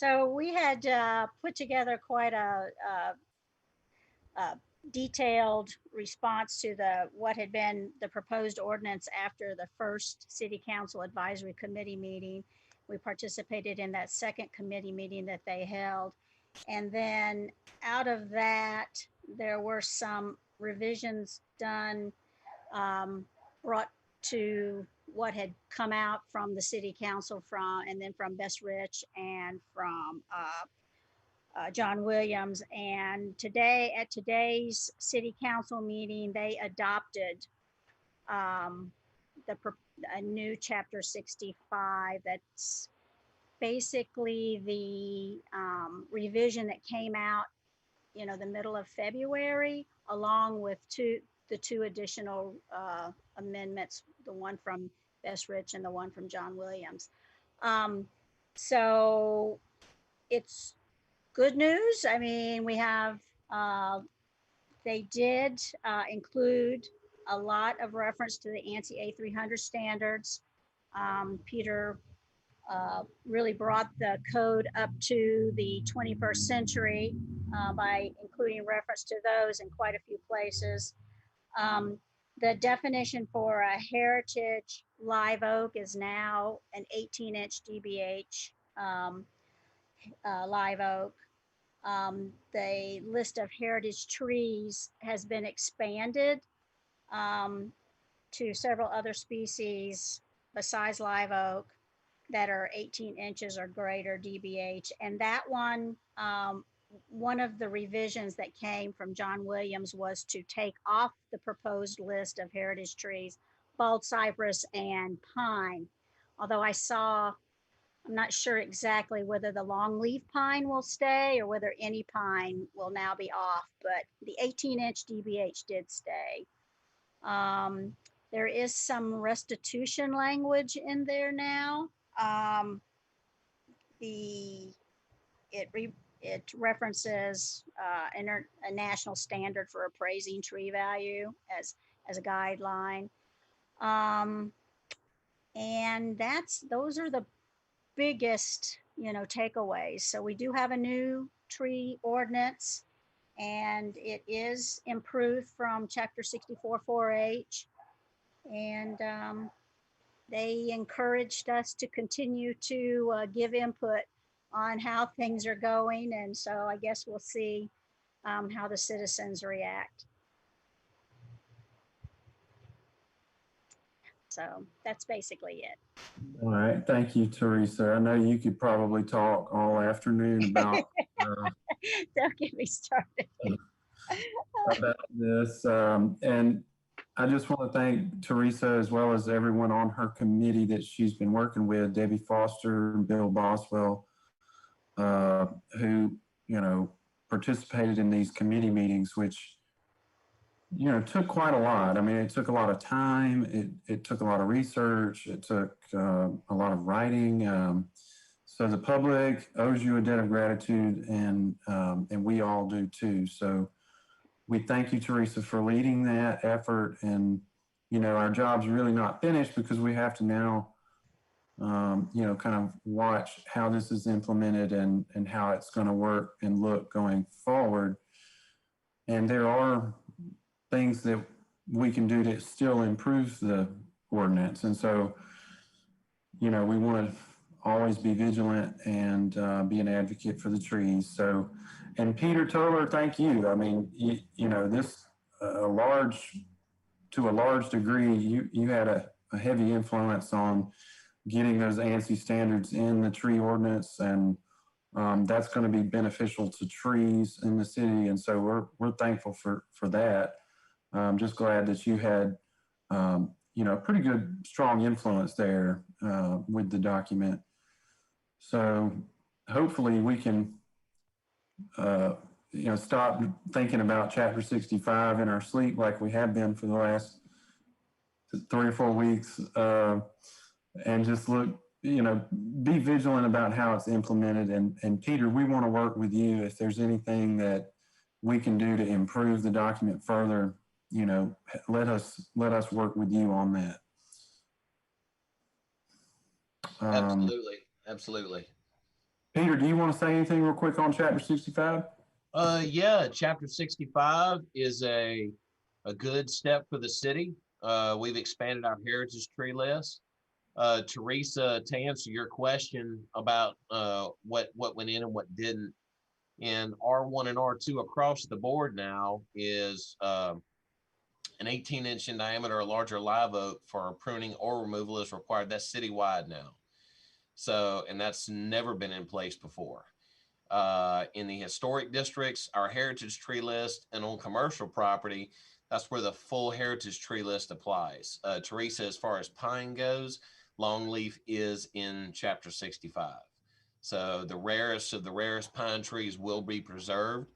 So we had put together quite a detailed response to what had been the proposed ordinance after the first City Council Advisory Committee meeting. We participated in that second committee meeting that they held. And then out of that, there were some revisions done, brought to what had come out from the City Council and then from Bess Rich and from John Williams. And at today's City Council meeting, they adopted um, a new Chapter 65 that's basically the revision that came out, the middle of February, along with the two additional amendments, the one from Bess Rich and the one from John Williams. So it's good news. I mean, we have, they did include a lot of reference to the ANSI A300 standards. Peter really brought the code up to the 21st century by including reference to those in quite a few places. The definition for a heritage live oak is now an 18-inch DBH live oak. The list of heritage trees has been expanded to several other species besides live oak that are 18 inches or greater DBH. And that one of the revisions that came from John Williams was to take off the proposed list of heritage trees, bald cypress and pine. Although I'm not sure exactly whether the longleaf pine will stay or whether any pine will now be off, but the 18-inch DBH did stay. There is some restitution language in there now. It references a national standard for appraising tree value as a guideline. And those are the biggest, takeaways. So we do have a new tree ordinance, and it is improved from Chapter 64 4H. And they encouraged us to continue to give input on how things are going. And so I guess we'll see how the citizens react. So that's basically it. All right. Thank you, Teresa. I know you could probably talk all afternoon about Don't get me started. about this. And I just want to thank Teresa as well as everyone on her committee that she's been working with, Debbie Foster and Bill Boswell, who, participated in these committee meetings, which, took quite a lot. I mean, it took a lot of time. It took a lot of research. It took a lot of writing. So the public owes you a debt of gratitude, and we all do too. So we thank you, Teresa, for leading that effort. And, our job's really not finished because we have to now, kind of watch how this is implemented and how it's going to work and look going forward. And there are things that we can do to still improve the ordinance. And so, we want to always be vigilant and be an advocate for the trees. So, and Peter Toller, thank you. I mean, this to a large degree, you had a heavy influence on getting those ANSI standards in the tree ordinance, and that's going to be beneficial to trees in the city. And so we're thankful for that. I'm just glad that you had, pretty good, strong influence there with the document. So hopefully we can, stop thinking about Chapter 65 in our sleep like we have been for the last 3 or 4 weeks, and just look, be vigilant about how it's implemented. And Peter, we want to work with you. If there's anything that we can do to improve the document further, let us work with you on that. Absolutely. Peter, do you want to say anything real quick on chapter 65? Yeah, chapter 65 is a good step for the city. We've expanded our heritage tree list. Teresa, to answer your question about what went in and what didn't, in R1 and R2 across the board now is an 18-inch in diameter or larger live oak for pruning or removal is required. That's citywide now. So, and that's never been in place before. In the historic districts, our heritage tree list, and on commercial property, that's where the full heritage tree list applies. Teresa, as far as pine goes, longleaf is in chapter 65. So the rarest of the rarest pine trees will be preserved.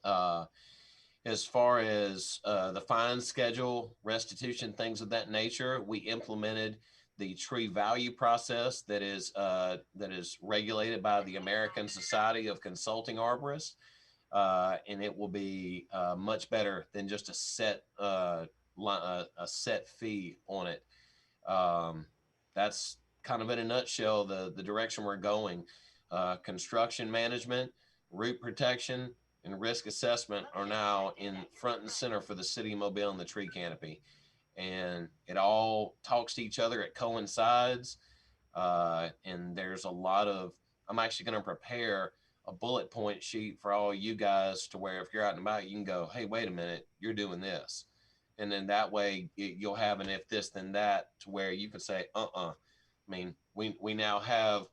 As far as the fine schedule, restitution, things of that nature, we implemented the tree value process that is regulated by the American Society of Consulting Arborists, and it will be much better than just a set fee on it. That's kind of in a nutshell the direction we're going. Construction management, root protection, and risk assessment are now in front and center for the city of Mobile and the tree canopy. And it all talks to each other. It coincides. And there's a lot of, I'm actually going to prepare a bullet point sheet for all you guys to where if you're out and about, you can go, hey, wait a minute, you're doing this. And then that way you'll have an if this, then that, to where you can say, I mean, we now have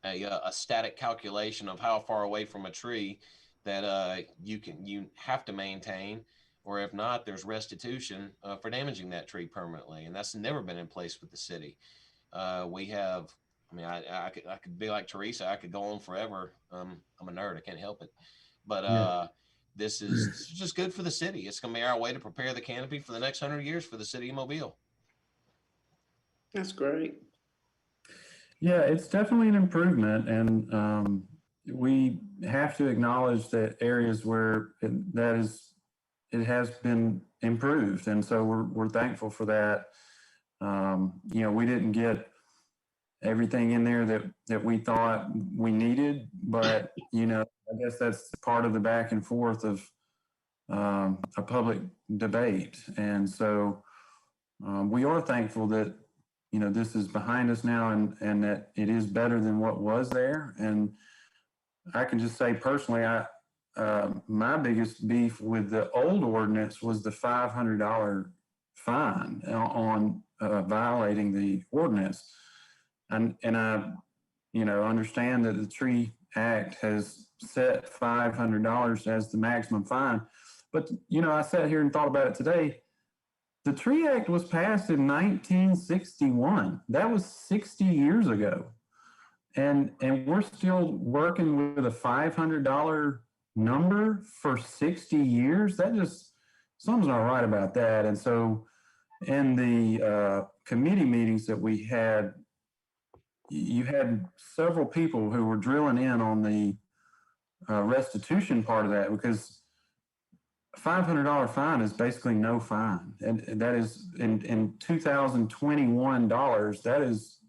a static calculation of how far away from a tree that you have to maintain, or if not, there's restitution for damaging that tree permanently, and that's never been in place with the city. We have, I mean, I could be like Teresa. I could go on forever. I'm a nerd. I can't help it, but this is just good for the city. It's going to be our way to prepare the canopy for the next 100 years for the city of Mobile. That's great. Yeah, it's definitely an improvement, and we have to acknowledge that areas where it has been improved, and so we're thankful for that. We didn't get everything in there that we thought we needed, but I guess that's part of the back and forth of a public debate, and so we are thankful that this is behind us now, and that it is better than what was there. And I can just say personally, my biggest beef with the old ordinance was the $500 fine on violating the ordinance. And I, understand that the Tree Act has set $500 as the maximum fine. But, I sat here and thought about it today. The Tree Act was passed in 1961. That was 60 years ago. And we're still working with a $500 number for 60 years. That just, something's not right about that. And so in the committee meetings that we had, you had several people who were drilling in on the restitution part of that, because $500 fine is basically no fine, and that is in 2021 dollars. That is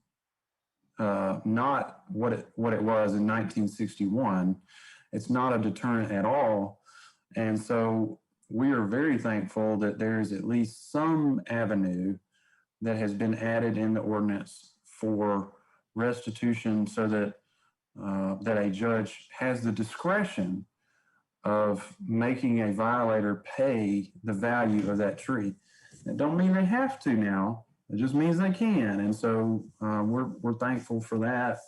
not what it was in 1961. It's not a deterrent at all, and so we are very thankful that there is at least some avenue that has been added in the ordinance for restitution, so that that a judge has the discretion of making a violator pay the value of that tree. It don't mean they have to now. It just means they can. And so we're thankful for that.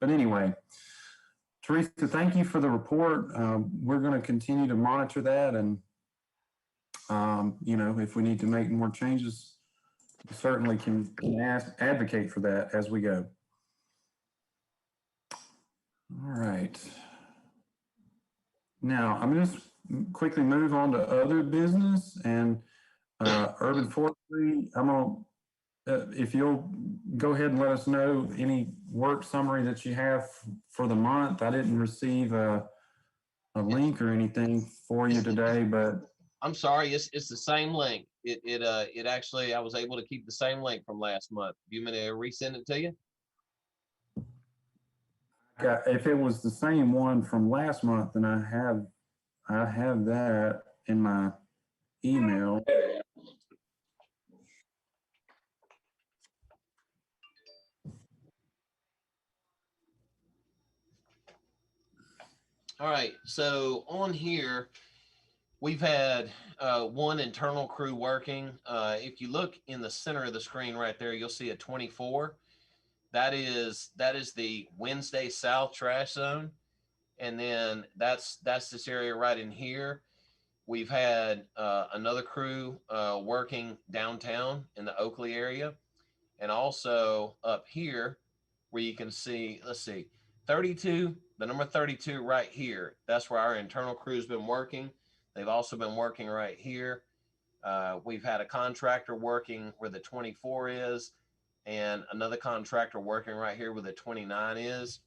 But anyway, Teresa, thank you for the report. We're going to continue to monitor that. And, if we need to make more changes, we certainly can advocate for that as we go. All right. Now, I'm going to quickly move on to other business and urban forestry. I'm going to, if you'll go ahead and let us know any work summary that you have for the month. I didn't receive a link or anything for you today, but I'm sorry, it's the same link. It actually, I was able to keep the same link from last month. Do you want me to resend it to you? If it was the same one from last month, then I have that in my email. All right, so on here, we've had one internal crew working. If you look in the center of the screen right there, you'll see a 24. That is the Wednesday South trash zone. And then that's this area right in here. We've had another crew working downtown in the Oakley area. And also up here where you can see, let's see, 32, the number 32 right here. That's where our internal crew's been working. They've also been working right here. We've had a contractor working where the 24 is, and another contractor working right here where the 29 is.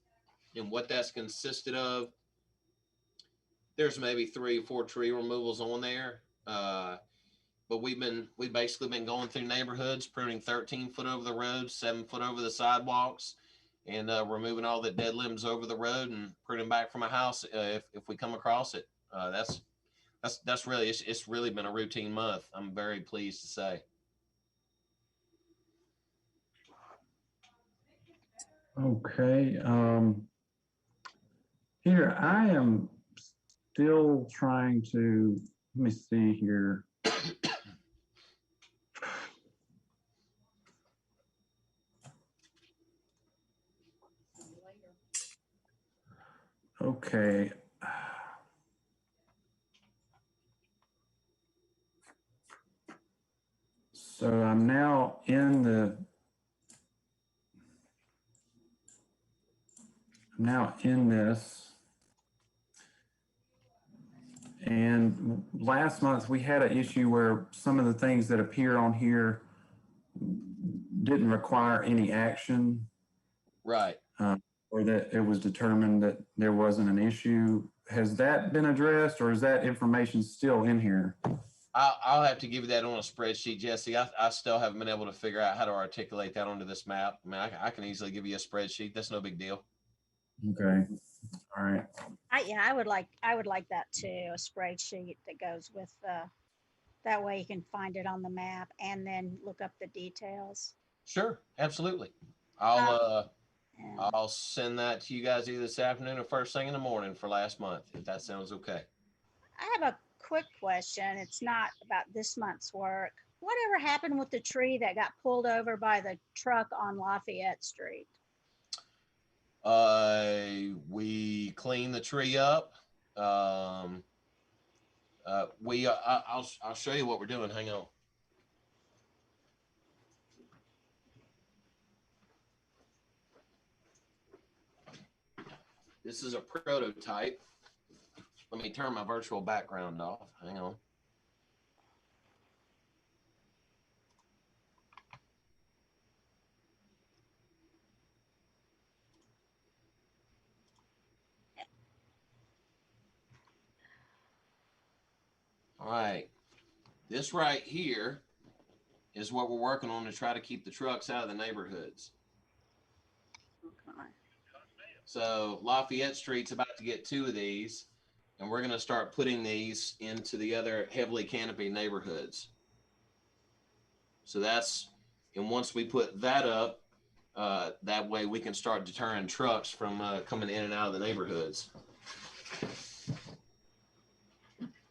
And what that's consisted of, there's maybe 3 or 4 tree removals on there. But we've basically been going through neighborhoods, pruning 13 foot over the road, 7 foot over the sidewalks, and removing all the dead limbs over the road and pruning back from a house if we come across it. That's really, it's really been a routine month. I'm very pleased to say. Okay. Here, I am still trying to, let me see here. Okay. So I'm now in this. And last month we had an issue where some of the things that appear on here didn't require any action. Right. Or that it was determined that there wasn't an issue. Has that been addressed, or is that information still in here? I'll have to give you that on a spreadsheet, Jesse. I still haven't been able to figure out how to articulate that onto this map. I mean, I can easily give you a spreadsheet. That's no big deal. Okay. All right. I would like that too, a spreadsheet that goes with that way you can find it on the map and then look up the details. Sure, absolutely. Yeah. I'll send that to you guys either this afternoon or first thing in the morning for last month, if that sounds okay. I have a quick question. It's not about this month's work. Whatever happened with the tree that got pulled over by the truck on Lafayette Street? We cleaned the tree up. I'll show you what we're doing. Hang on. This is a prototype. Let me turn my virtual background off. Hang on. All right. This right here is what we're working on to try to keep the trucks out of the neighborhoods. Okay. So Lafayette Street's about to get 2 of these, and we're going to start putting these into the other heavily canopied neighborhoods. So and once we put that up, that way we can start deterring trucks from coming in and out of the neighborhoods.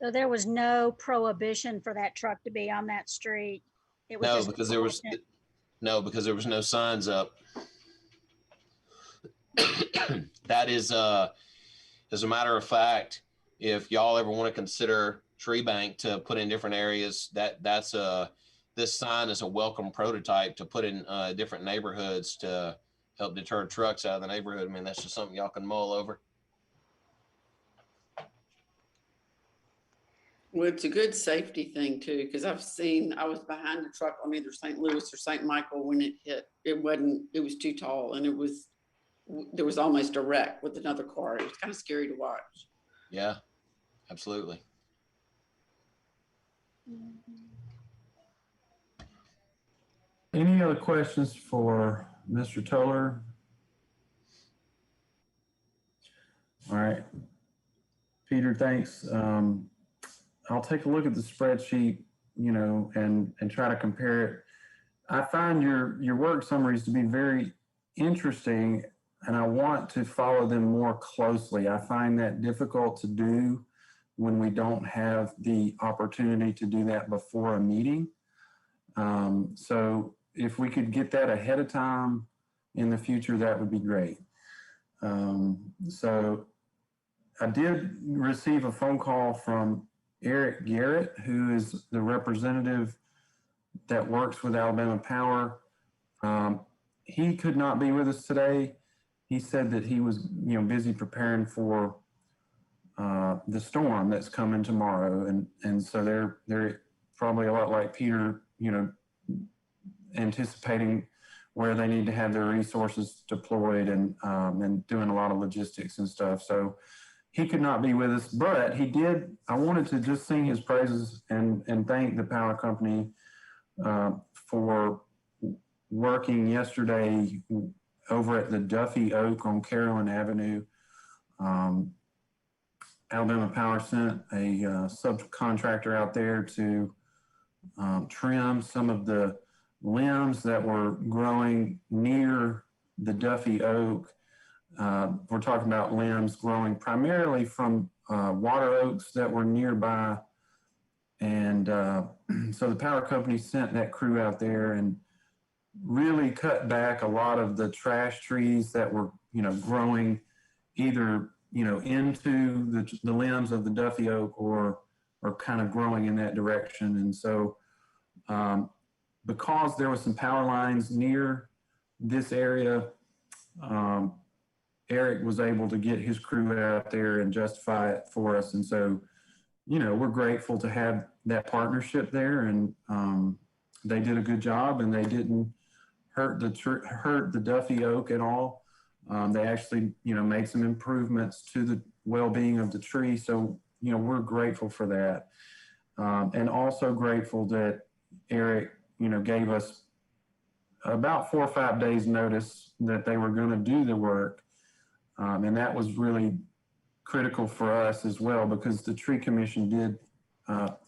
So there was no prohibition for that truck to be on that street? It was No, just because there was no signs up. That is, as a matter of fact, if y'all ever want to consider tree bank to put in different areas, this sign is a welcome prototype to put in different neighborhoods to help deter trucks out of the neighborhood. I mean, that's just something y'all can mull over. Well, it's a good safety thing too, because I was behind the truck on either St. Louis or St. Michael when it hit. It was too tall, and there was almost a wreck with another car. It was kind of scary to watch. Yeah, absolutely. Any other questions for Mr. Toller? All right. Peter, thanks. I'll take a look at the spreadsheet, and try to compare it. I find your work summaries to be very interesting, and I want to follow them more closely. I find that difficult to do when we don't have the opportunity to do that before a meeting. So if we could get that ahead of time in the future, that would be great. So I did receive a phone call from Eric Garrett, who is the representative that works with Alabama Power. He could not be with us today. He said that he was, busy preparing for the storm that's coming tomorrow, and so they're probably a lot like Peter, anticipating where they need to have their resources deployed and doing a lot of logistics and stuff. So he could not be with us, but he did. I wanted to just sing his praises and thank the power company for working yesterday over at the Duffy Oak on Carolyn Avenue. Alabama Power sent a subcontractor out there to trim some of the limbs that were growing near the Duffy Oak. We're talking about limbs growing primarily from water oaks that were nearby. And so the power company sent that crew out there and really cut back a lot of the trash trees that were, growing either, into the limbs of the Duffy Oak or kind of growing in that direction. And so because there were some power lines near this area, Eric was able to get his crew out there and justify it for us. And so, we're grateful to have that partnership there, and they did a good job, and they didn't hurt the Duffy Oak at all. They actually, made some improvements to the well-being of the tree. So, we're grateful for that, and also grateful that Eric, gave us about 4 or 5 days notice that they were going to do the work. And that was really critical for us as well, because the tree commission did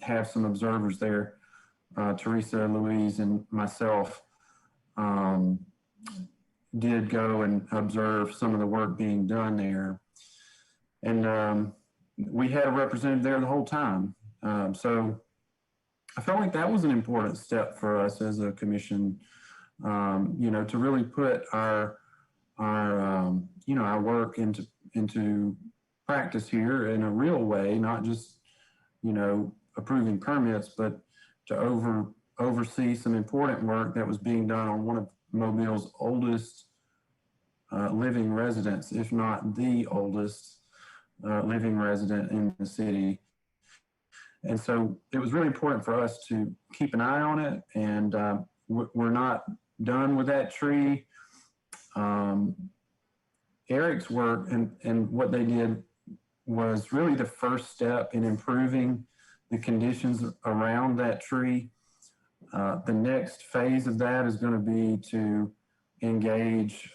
have some observers there. Teresa, Louise, and myself did go and observe some of the work being done there. And we had a representative there the whole time. So I felt like that was an important step for us as a commission, to really put our work into practice here in a real way, not just, approving permits, but to oversee some important work that was being done on one of Mobile's oldest living residents, if not the oldest living resident in the city. And so it was really important for us to keep an eye on it, and we're not done with that tree. Eric's work and what they did was really the first step in improving the conditions around that tree. The next phase of that is going to be to engage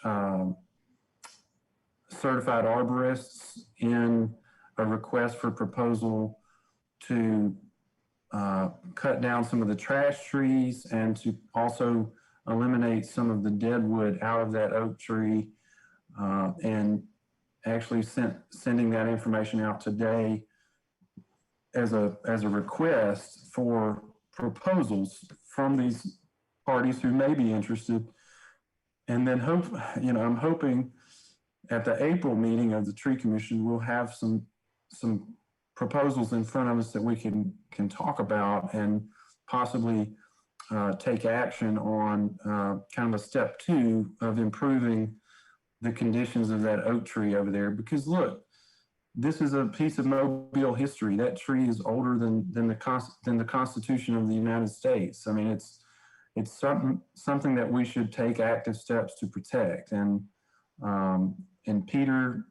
certified arborists in a request for proposal to cut down some of the trash trees and to also eliminate some of the dead wood out of that oak tree, and actually sending that information out today as a request for proposals from these parties who may be interested. And then I'm hoping at the April meeting of the Tree Commission, we'll have some proposals in front of us that we can talk about and possibly take action on kind of a step 2 of improving the conditions of that oak tree over there. Because look, this is a piece of Mobile history. That tree is older than the Constitution of the United States. I mean, it's something that we should take active steps to protect. And Peter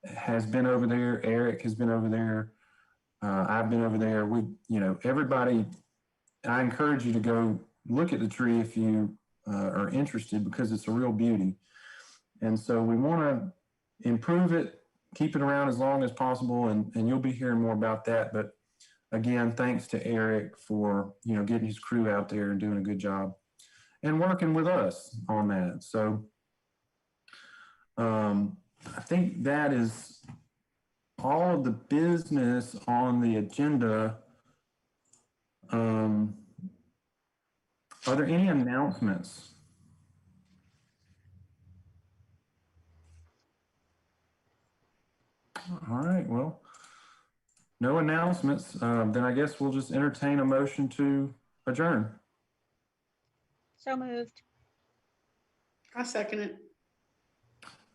has been over there. Eric has been over there. I've been over there. Everybody. I encourage you to go look at the tree if you are interested, because it's a real beauty. And so we want to improve it, keep it around as long as possible, and you'll be hearing more about that. But again, thanks to Eric for, getting his crew out there and doing a good job and working with us on that. So I think that is all of the business on the agenda. Are there any announcements? All right, well, no announcements. Then I guess we'll just entertain a motion to adjourn. So moved. I second it.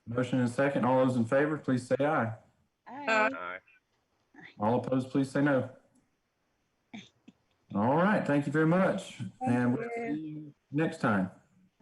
Motion and second. All those in favor, please say aye. Aye. All opposed, please say no. All right, thank you very much. Thank And we'll you. see you next time.